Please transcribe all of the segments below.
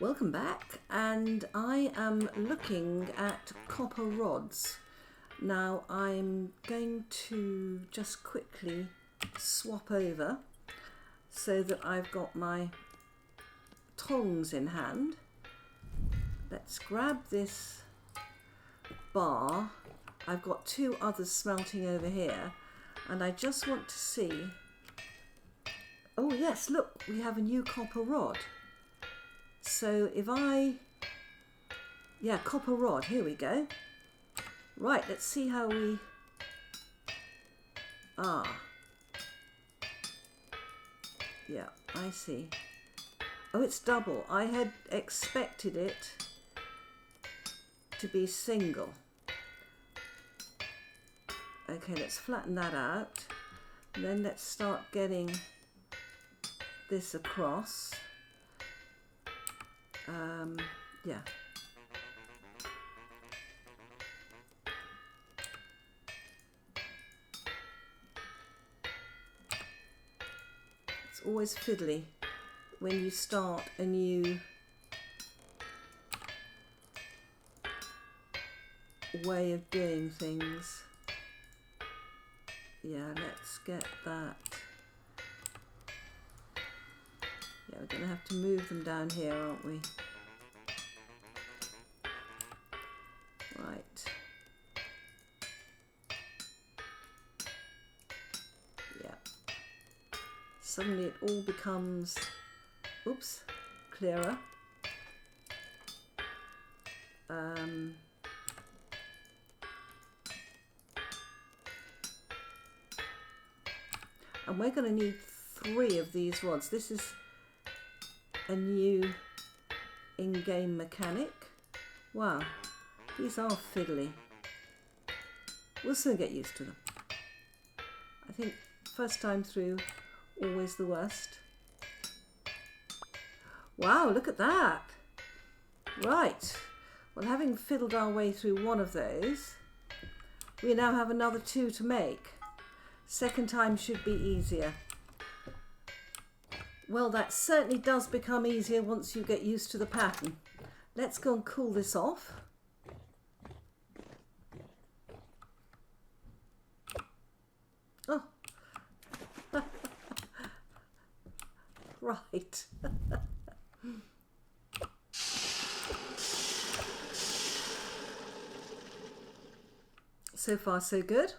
Welcome back, and I am looking at copper rods. Now I'm going to just quickly swap over so that I've got my tongs in hand. Let's grab this bar. I've got two others smelting over here, and I just want to see. Oh yes, look, we have a new copper rod. So if copper rod, here we go. Right, let's see how we, yeah, I see. Oh, it's double. I had expected it to be single. Okay, let's flatten that out. And then let's start getting this across. Yeah. It's always fiddly when you start a new way of doing things. Yeah, let's get that. Yeah, we're going to have to move them down here, aren't we? Right. Yeah. Suddenly it all becomes, oops, clearer. And we're going to need 3 of these rods. This is a new in-game mechanic. Wow, these are fiddly. We'll soon get used to them. I think first time through, always the worst. Wow, look at that. Right, well, having fiddled our way through one of those, we now have another 2 to make. Second time should be easier. Well, that certainly does become easier once you get used to the pattern. Let's go and cool this off. Oh. Right. So far, so good.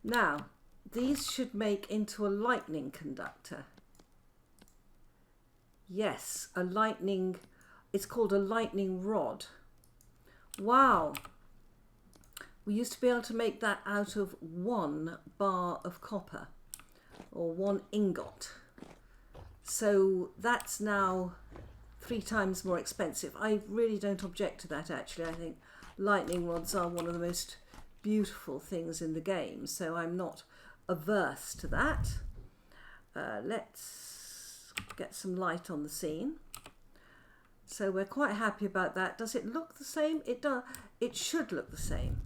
Now, these should make into a lightning conductor. Yes, a lightning, it's called a lightning rod. Wow. We used to be able to make that out of 1 bar of copper or 1 ingot. So that's now 3 times more expensive. I really don't object to that, actually. I think lightning rods are one of the most beautiful things in the game, so I'm not averse to that. Let's get some light on the scene. So we're quite happy about that. Does it look the same? It does. It should look the same.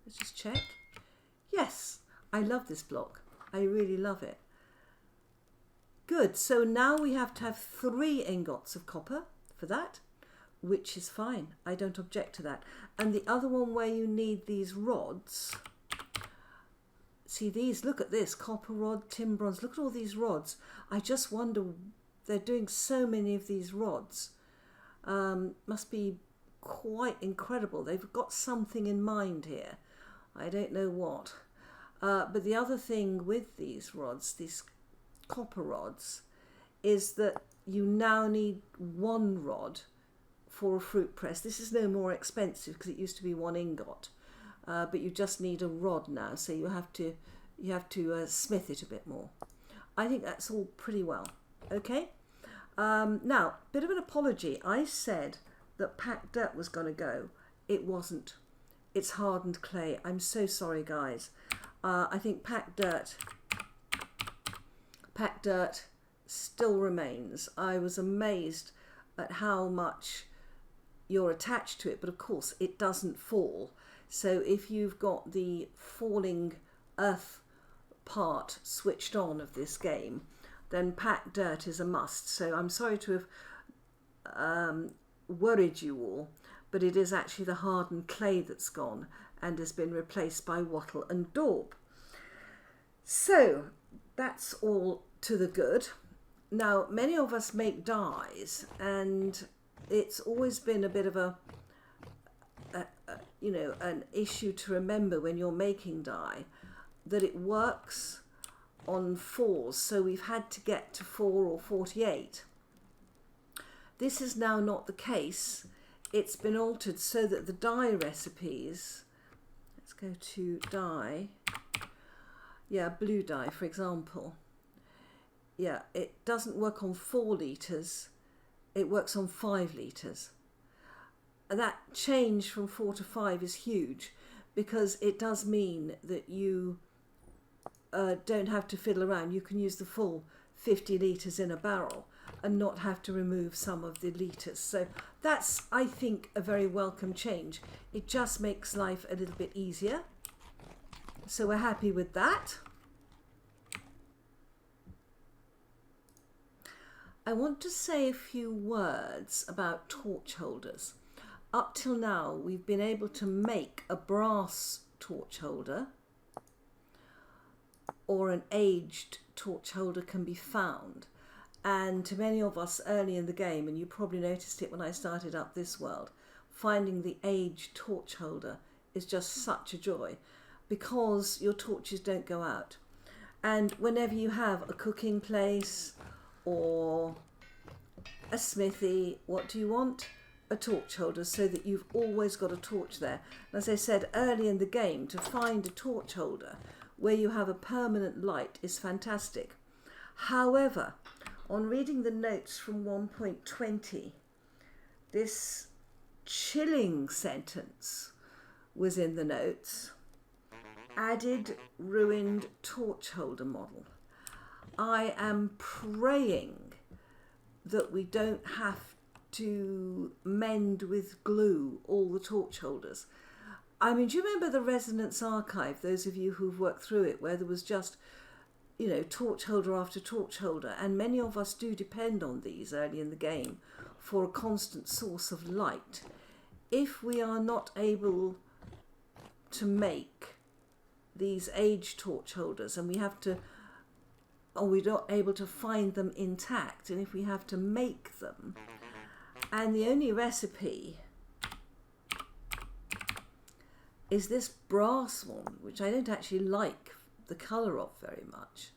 Let's just check. Yes, I love this block. I really love it. Good. So now we have to have 3 ingots of copper for that, which is fine. I don't object to that. And the other one where you need these rods, see these, look at this, copper rod, tin bronze, look at all these rods. I just wonder, they're doing so many of these rods. Must be quite incredible. They've got something in mind here. I don't know what. But the other thing with these rods, these copper rods, is that you now need 1 rod for a fruit press. This is no more expensive because it used to be 1 ingot, but you just need a rod now, so you have to smith it a bit more. I think that's all pretty well. Okay. Now, bit of an apology. I said that packed dirt was going to go. It wasn't. It's hardened clay. I'm so sorry, guys. I think packed dirt still remains. I was amazed at how much you're attached to it, but of course it doesn't fall. So if you've got the falling earth part switched on of this game, then packed dirt is a must. So I'm sorry to have worried you all, but it is actually the hardened clay that's gone and has been replaced by wattle and daub. So that's all to the good. Now, many of us make dyes, and it's always been a bit of a you know, an issue to remember when you're making dye, that it works on 4s, so we've had to get to 4 or 48. This is now not the case. It's been altered so that the dye recipes, let's go to dye, yeah, blue dye for example, yeah, it doesn't work on 4 litres, it works on 5 litres. And that change from 4 to 5 is huge, because it does mean that you don't have to fiddle around. You can use the full 50 litres in a barrel and not have to remove some of the litres. So that's, I think, a very welcome change. It just makes life a little bit easier. So we're happy with that. I want to say a few words about torch holders. Up till now, we've been able to make a brass torch holder, or an aged torch holder can be found. And to many of us early in the game, and you probably noticed it when I started up this world, finding the aged torch holder is just such a joy, because your torches don't go out. And whenever you have a cooking place or a smithy, what do you want? A torch holder, so that you've always got a torch there. And as I said early in the game, to find a torch holder where you have a permanent light is fantastic. However, on reading the notes from 1.20, this chilling sentence was in the notes: added ruined torch holder model. I am praying that we don't have to mend with glue all the torch holders. I mean, do you remember the Resonance Archive, those of you who've worked through it, where there was just, you know, torch holder after torch holder, and many of us do depend on these early in the game for a constant source of light. If we are not able to make these aged torch holders, and we have to, or we're not able to find them intact, and if we have to make them, and the only recipe is this brass one, which I don't actually like the colour of very much,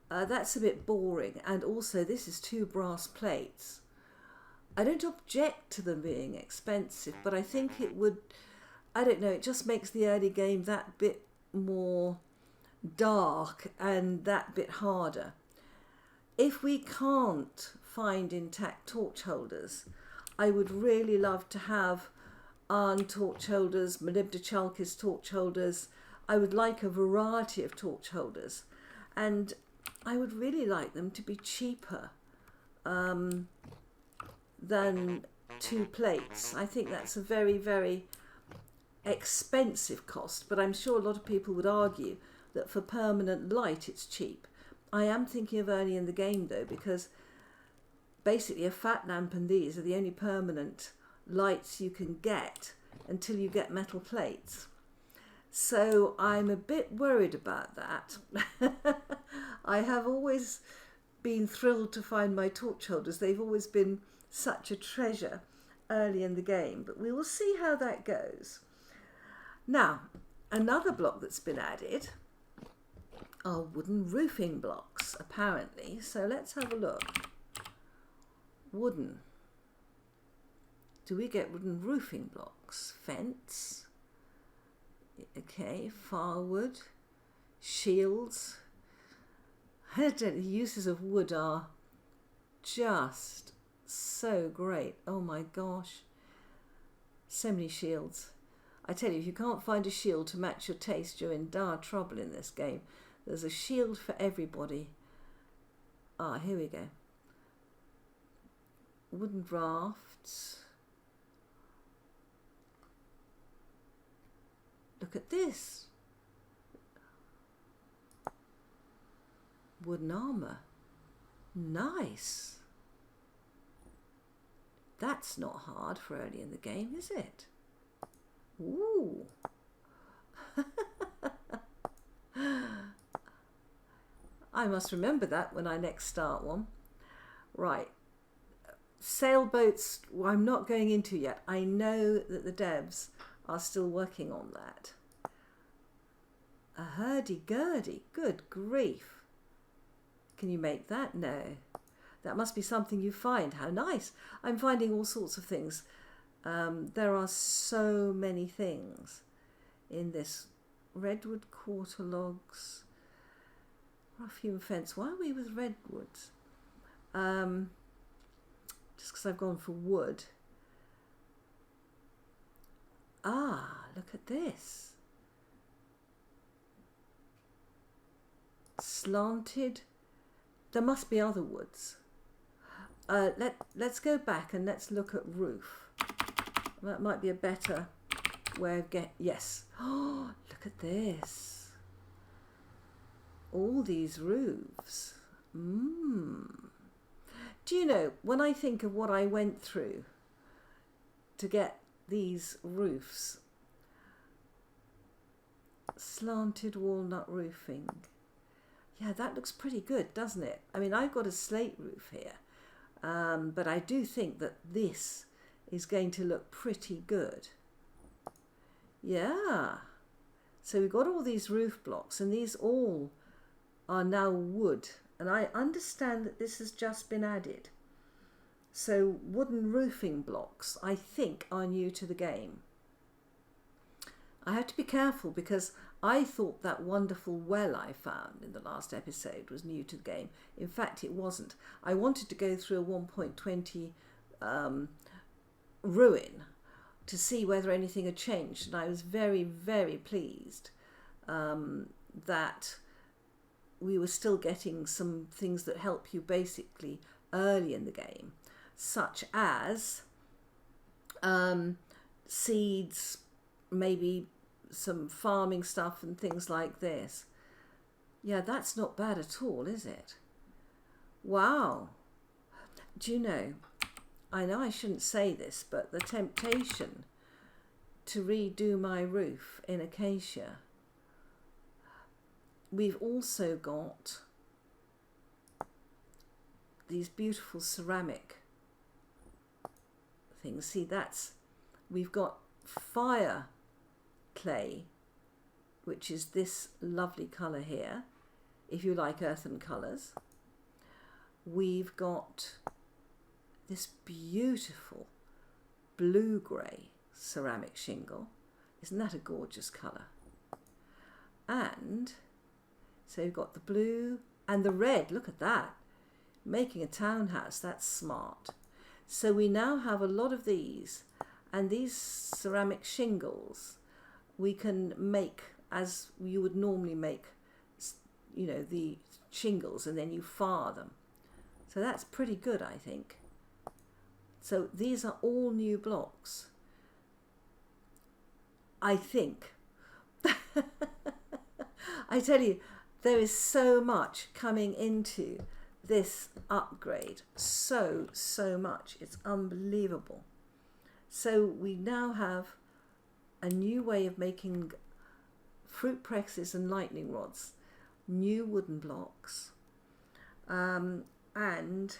that's a bit boring. And also this is 2 brass plates. I don't object to them being expensive, but I think it would, I don't know, it just makes the early game that bit more dark and that bit harder. If we can't find intact torch holders, I would really love to have iron torch holders, molybdenum chalkis torch holders. I would like a variety of torch holders, and I would really like them to be cheaper than 2 plates. I think that's a very, very expensive cost, but I'm sure a lot of people would argue that for permanent light it's cheap. I am thinking of early in the game though, because basically a fat lamp and these are the only permanent lights you can get until you get metal plates. So I'm a bit worried about that. I have always been thrilled to find my torch holders. They've always been such a treasure early in the game, but we will see how that goes. Now, another block that's been added are wooden roofing blocks, apparently. So let's have a look. Wooden. Do we get wooden roofing blocks? Fence. Okay, firewood. Shields. I don't know, the uses of wood are just so great. Oh my gosh. So many shields. I tell you, if you can't find a shield to match your taste, you're in dire trouble in this game. There's a shield for everybody. Ah, here we go. Wooden rafts. Look at this. Wooden armour. Nice. That's not hard for early in the game, is it? Ooh. I must remember that when I next start one. Right. Sailboats, well, I'm not going into yet. I know that the devs are still working on that. A hurdy-gurdy. Good grief. Can you make that? No. That must be something you find. How nice. I'm finding all sorts of things. There are so many things in this. Redwood quarter logs. Rough hewn fence. Why are we with redwoods? Just because I've gone for wood. Ah, look at this. Slanted. There must be other woods. Let's go back and let's look at roof. That might be a better way of yes. Oh, look at this. All these roofs. Do you know, when I think of what I went through to get these roofs, slanted walnut roofing, yeah, that looks pretty good, doesn't it? I mean, I've got a slate roof here, but I do think that this is going to look pretty good. Yeah. So we've got all these roof blocks, and these all are now wood. And I understand that this has just been added. So wooden roofing blocks, I think, are new to the game. I have to be careful because I thought that wonderful well I found in the last episode was new to the game. In fact, it wasn't. I wanted to go through a 1.20 ruin to see whether anything had changed. And I was very, very pleased that we were still getting some things that help you basically early in the game, such as seeds, maybe some farming stuff and things like this. Yeah, that's not bad at all, is it? Wow. Do you know I shouldn't say this, but the temptation to redo my roof in acacia. We've also got these beautiful ceramic things. See, we've got fire clay, which is this lovely colour here, if you like earthen colours. We've got this beautiful blue-grey ceramic shingle. Isn't that a gorgeous colour? And so you've got the blue and the red. Look at that. Making a townhouse. That's smart. So we now have a lot of these. And these ceramic shingles we can make as you would normally make, you know, the shingles, and then you far them. So that's pretty good, I think. So these are all new blocks, I think. I tell you, there is so much coming into this upgrade. So much. It's unbelievable. So we now have a new way of making fruit presses and lightning rods, new wooden blocks, and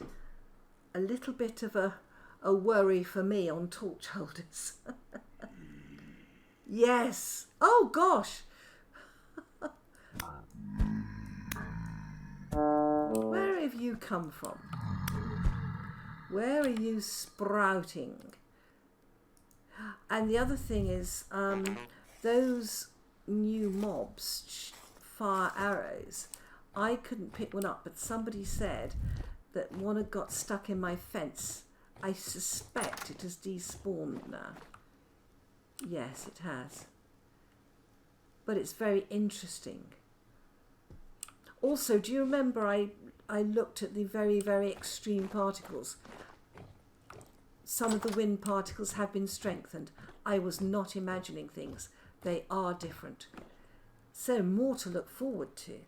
a little bit of a worry for me on torch holders. Yes. Oh gosh. Where have you come from? Where are you sprouting? And the other thing is, those new mobs, fire arrows, I couldn't pick one up, but somebody said that one had got stuck in my fence. I suspect it has despawned now. Yes, it has. But it's very interesting. Also, do you remember I looked at the very, very extreme particles? Some of the wind particles have been strengthened. I was not imagining things. They are different. So more to look forward to.